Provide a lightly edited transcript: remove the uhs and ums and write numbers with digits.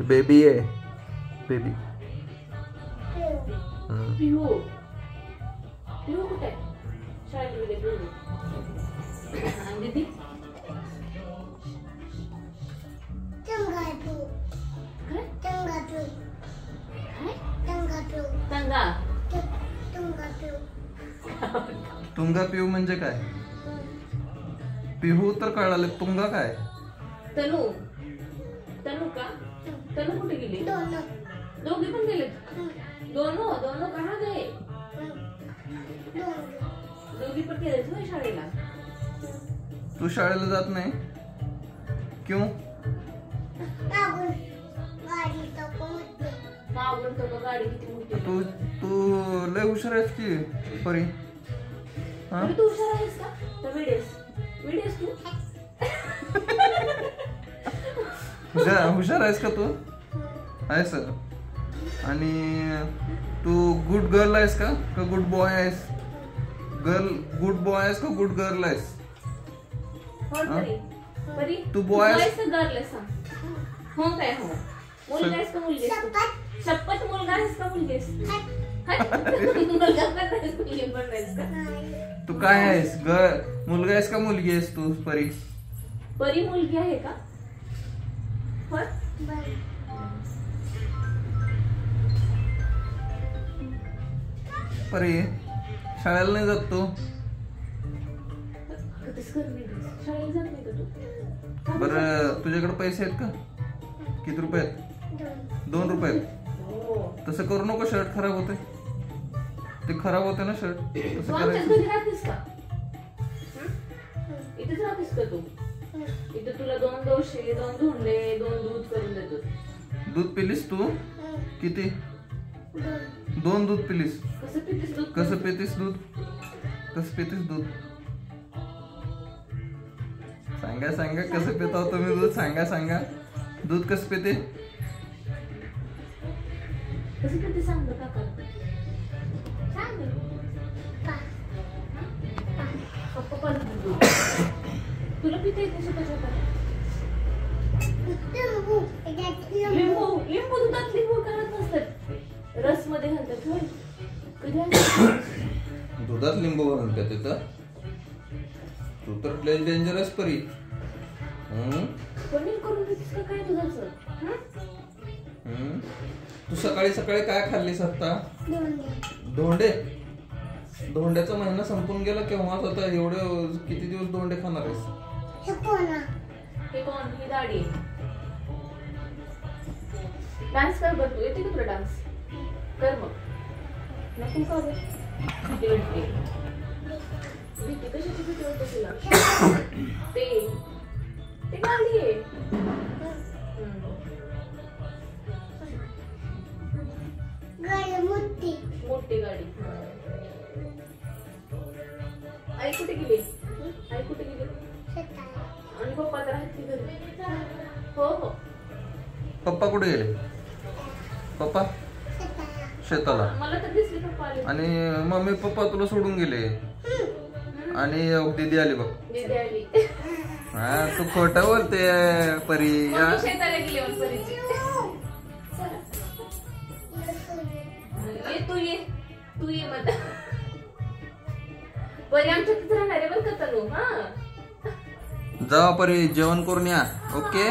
Baby आहे baby. पिहू पिहू कुठे आहे? शाळेत गेले पिहू. आणि दीदी काय तंगा तुंगा पिऊ म्हणजे काय? पिहू तर कळाले, तुंगा काय? तनू तनू का? तनू कुठे गेली? दोघी पण गेले. दोनों दोनों कहाँ गए? दोघी पण गेले तुम्ही शाळेला. तू शाळेला जात नाही क्यों? मागून तो गाडी किती मोठी. तू तू लय हुशार आहेस की परी. तू हुशार आहेस का? तर विडेस तू हुशार आहेस का तू? आहेस. आणि तू गुड गर्ल आहेस का गुड बॉय आहेस? गुड बॉय आहेस का गुड गर्ल आहेस? तू बॉय आहेस का गर्ल आहेस? हो काय? हो मुलगा आहेस का मुलगी आहेस? शपथ मुलगा आहेस का मुलगी आहेस? तू काय आहेस? मुलगा आहेस का मुलगी आहेस तू परी? परी मुलगी आहे का? परी शाळेला नाही जात तू? बरं तुझ्याकडे पैसे आहेत का? किती रुपये आहेत? 2 रुपये आहेत. तसं करू नको, शर्ट खराब होते. ते खराब होते ना शर्ट. तसं करायचं. इथेच राहतेस का तू? इथे तुला 2 डोसे 2 धोंडे 2 दूध करून देतो. दूध पिलीस तू? किती? 2 दूध पिलीस? कसं पितीस दूध? कसं पितीस दूध? सांगा कसं पिता तुम्ही दूध? सांगा दूध कसं पिते? कसं पिते सांग काका. सांग पप्पा तुला पिता येते स्वतःच्या हाताने? लिंबू दुधात लिंबू घालत नसतात, रस मध्ये घालतात. दुधात लिंबू घालून पिते तर? तू तर लय डेंजरस परी. पनीर करून देतेस का काय दुधाचं? तू सकाळी काय खाल्लीस आता? धोंडे. धोंड्याचा महिना संपून गेला केव्हाच. आता एवढे किती दिवस धोंडे खाणार आहेस? हे कोण? ही दाढी. डान्स कर बरं. तू येते का तुला डान्स? कर मग. नको का बरं? भीती कशाची भीती होते तुला? ते गाडी आहे. मोठी गाडी. आई कुठे गेली? आणि पप्पा तर आहेत घरी. हो पप्पा कुठे गेले? पप्पा शेताला. मला तर दिसले पप्पा आले. आणि मम्मी पप्पा तुला सोडून गेले. आणि दीदी आली बघ. हा तू खोटं बोलते परी. शेताला गेली परीची. तू ये मत परी आमच्यातच राहणार आहे बरं का तनू. जावा परी जेवण करून या. ओके.